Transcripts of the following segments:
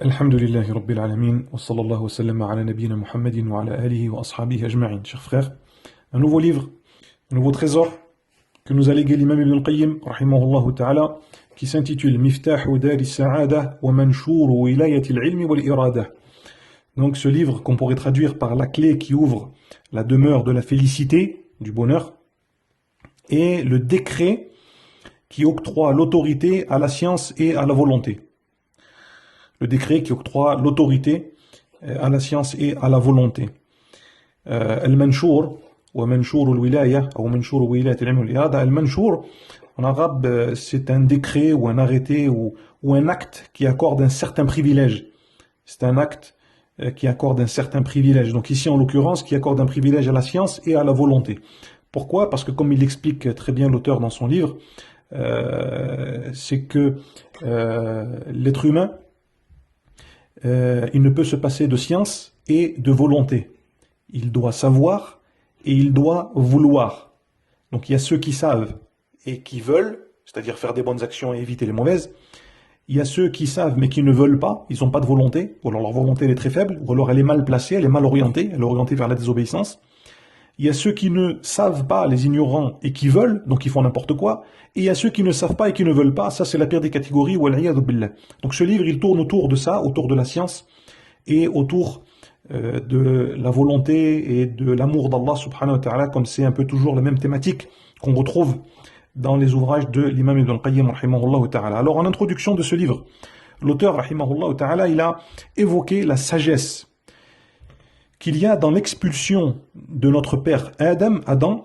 Alhamdulillahi Rabbil Alamin, wa sallallahu wa sallam ala nabiyyina Muhammadin wa ala alihi wa ashabihi ajma'in. Chers frères, un nouveau livre, un nouveau trésor que nous a légué l'imam Ibn al-Qayyim, rahimahullah ta'ala, qui s'intitule Miftahu Dari Sa'ada wa Manshuru Wilayati al-Ilmi wal Irada. Donc ce livre qu'on pourrait traduire par la clé qui ouvre la demeure de la félicité, du bonheur, et le décret qui octroie l'autorité à la science et à la volonté. Le décret qui octroie l'autorité à la science et à la volonté. Al-Manshur, ou Manshur al-Wilaya, ou Manshur al-Wilayat al-Ilm wal-Irada. Al-Manshur, en arabe, c'est un décret ou un arrêté ou un acte qui accorde un certain privilège. C'est un acte qui accorde un certain privilège. Donc ici, en l'occurrence, qui accorde un privilège à la science et à la volonté. Pourquoi? Parce que comme il l'explique très bien l'auteur dans son livre, c'est que l'être humain, il ne peut se passer de science et de volonté. Il doit savoir et il doit vouloir. Donc il y a ceux qui savent et qui veulent, c'est-à-dire faire des bonnes actions et éviter les mauvaises. Il y a ceux qui savent mais qui ne veulent pas, ils n'ont pas de volonté, ou alors leur volonté elle est très faible, ou alors elle est mal placée, elle est mal orientée, elle est orientée vers la désobéissance. Il y a ceux qui ne savent pas, les ignorants, et qui veulent, donc ils font n'importe quoi. Et il y a ceux qui ne savent pas et qui ne veulent pas, ça c'est la pire des catégories, wal-'iyadhu billah. Donc ce livre, il tourne autour de ça, autour de la science, et autour de la volonté et de l'amour d'Allah subhanahu wa ta'ala, comme c'est un peu toujours la même thématique qu'on retrouve dans les ouvrages de l'imam Ibn al-Qayyim, rahimahullah ta'ala. Alors en introduction de ce livre, l'auteur, rahimahullah ta'ala, il a évoqué la sagesse qu'il y a dans l'expulsion de notre père Adam,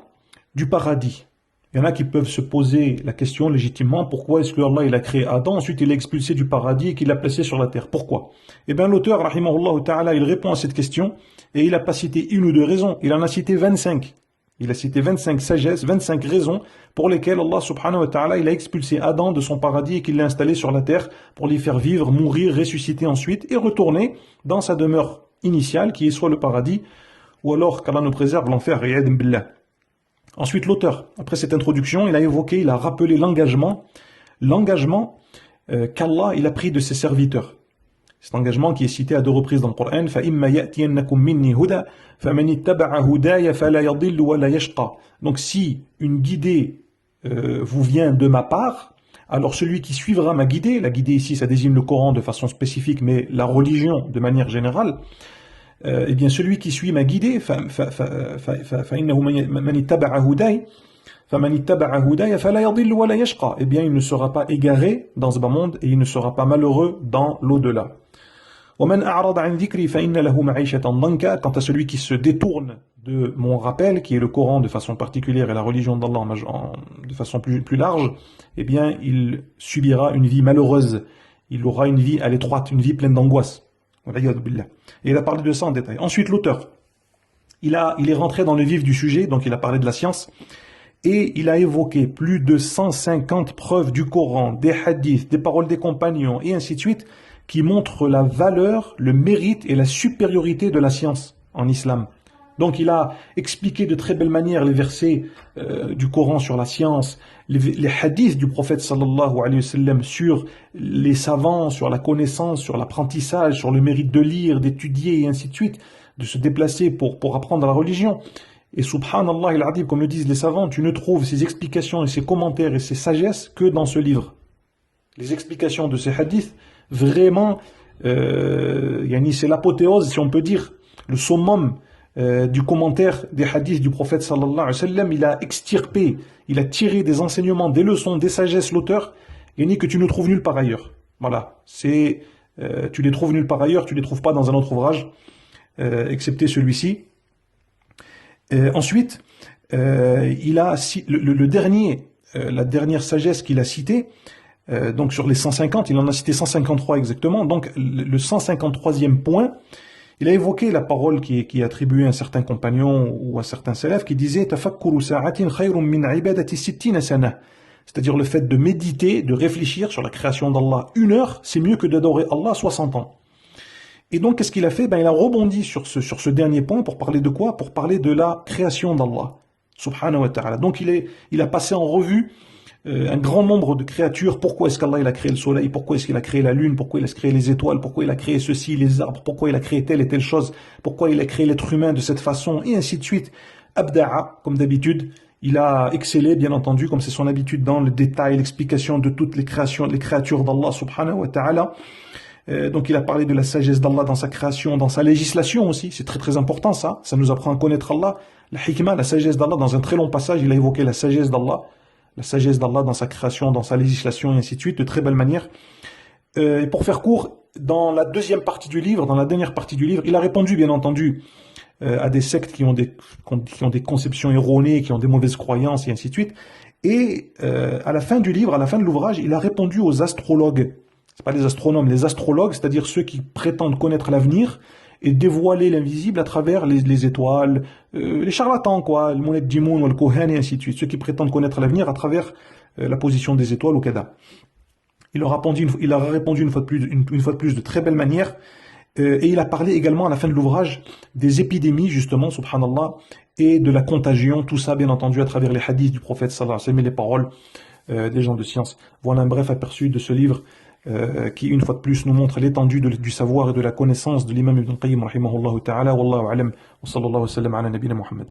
du paradis. Il y en a qui peuvent se poser la question légitimement, pourquoi est-ce que Allah il a créé Adam, ensuite il l'a expulsé du paradis et qu'il l'a placé sur la terre? Pourquoi? Eh bien l'auteur, rahimahullah ta'ala, il répond à cette question et il n'a pas cité une ou deux raisons, il en a cité 25. Il a cité 25 sagesses, 25 raisons pour lesquelles Allah subhanahu wa ta'ala il a expulsé Adam de son paradis et qu'il l'a installé sur la terre pour l'y faire vivre, mourir, ressusciter ensuite et retourner dans sa demeure initiale qui est soit le paradis ou alors qu'Allah nous préserve l'enfer. Ensuite l'auteur, après cette introduction, il a évoqué, il a rappelé l'engagement qu'Allah il a pris de ses serviteurs. Cet engagement qui est cité à deux reprises dans le Coran, donc si une guidée vous vient de ma part, alors celui qui suivra ma guidée, la guidée ici ça désigne le Coran de façon spécifique, mais la religion de manière générale, eh bien celui qui suit ma guidée, eh bien il ne sera pas égaré dans ce bas monde et il ne sera pas malheureux dans l'au-delà. Quant à celui qui se détourne de mon rappel, qui est le Coran de façon particulière et la religion d'Allah de façon plus large, eh bien il subira une vie malheureuse, il aura une vie à l'étroite, une vie pleine d'angoisse. Et il a parlé de ça en détail. Ensuite l'auteur, il est rentré dans le vif du sujet, donc il a parlé de la science, et il a évoqué plus de 150 preuves du Coran, des hadiths, des paroles des compagnons, et ainsi de suite, qui montrent la valeur, le mérite et la supériorité de la science en islam. Donc il a expliqué de très belle manière les versets du Coran sur la science, les hadiths du prophète sallallahu alayhi wa sallam sur les savants, sur la connaissance, sur l'apprentissage, sur le mérite de lire, d'étudier et ainsi de suite, de se déplacer pour apprendre la religion. Et subhanallah il-adib, comme le disent les savants, tu ne trouves ces explications et ces commentaires et ces sagesses que dans ce livre. Les explications de ces hadiths, vraiment, c'est l'apothéose, si on peut dire, le summum du commentaire des hadiths du prophète sallallahu alayhi wa sallam. Il a extirpé, il a tiré des enseignements, des leçons, des sagesses, l'auteur, que tu ne trouves nulle part ailleurs. Voilà, tu les trouves nulle part ailleurs, tu les trouves pas dans un autre ouvrage, excepté celui-ci. Ensuite, il a la dernière sagesse qu'il a citée, donc sur les 150, il en a cité 153 exactement, donc le 153e point, il a évoqué la parole qui est attribuée à un certain compagnon ou à certains salafs qui disait « Tafakkuru sa'atin khayrun min ibadati sittina sana » c'est-à-dire le fait de méditer, de réfléchir sur la création d'Allah 1 heure, c'est mieux que d'adorer Allah 60 ans. Et donc qu'est-ce qu'il a fait? Il a rebondi sur ce dernier point pour parler de quoi? Pour parler de la création d'Allah subhanahu wa ta'ala. Donc il a passé en revue un grand nombre de créatures. Pourquoi est-ce qu'Allah il a créé le soleil? Pourquoi est-ce qu'il a créé la lune? Pourquoi il a créé les étoiles? Pourquoi il a créé ceci, les arbres? Pourquoi il a créé telle et telle chose? Pourquoi il a créé l'être humain de cette façon? Et ainsi de suite. Abda'a, comme d'habitude, il a excellé, bien entendu, comme c'est son habitude, dans le détail, l'explication de toutes les créations, les créatures d'Allah subhanahu wa ta'ala. Donc il a parlé de la sagesse d'Allah dans sa création, dans sa législation aussi. C'est très très important ça. Ça nous apprend à connaître Allah. La hikmah, la sagesse d'Allah, dans un très long passage, il a évoqué la sagesse d'Allah. La sagesse d'Allah dans sa création, dans sa législation et ainsi de suite, de très belle manière. Et pour faire court, dans la deuxième partie du livre, dans la dernière partie du livre, il a répondu bien entendu à des sectes qui ont des conceptions erronées, qui ont des mauvaises croyances et ainsi de suite. Et à la fin du livre, à la fin de l'ouvrage, il a répondu aux astrologues. C'est pas les astronomes, les astrologues, c'est-à-dire ceux qui prétendent connaître l'avenir et dévoiler l'invisible à travers les étoiles, les charlatans, quoi, le Monet Dimoun ou le Kohen et ainsi de suite, ceux qui prétendent connaître l'avenir à travers la position des étoiles au Kada. Il leur a répondu une fois de plus de très belle manière, et il a parlé également à la fin de l'ouvrage des épidémies, justement, subhanallah, et de la contagion, tout ça bien entendu à travers les hadiths du prophète sallallahu alayhi wa sallam et les paroles des gens de science. Voilà un bref aperçu de ce livre qui, une fois de plus, nous montre l'étendue du savoir et de la connaissance de l'imam Ibn Qayyim, rahimahullah ta'ala, wallahu alam, wa sallallahu wa sallam ala nabina Muhammad.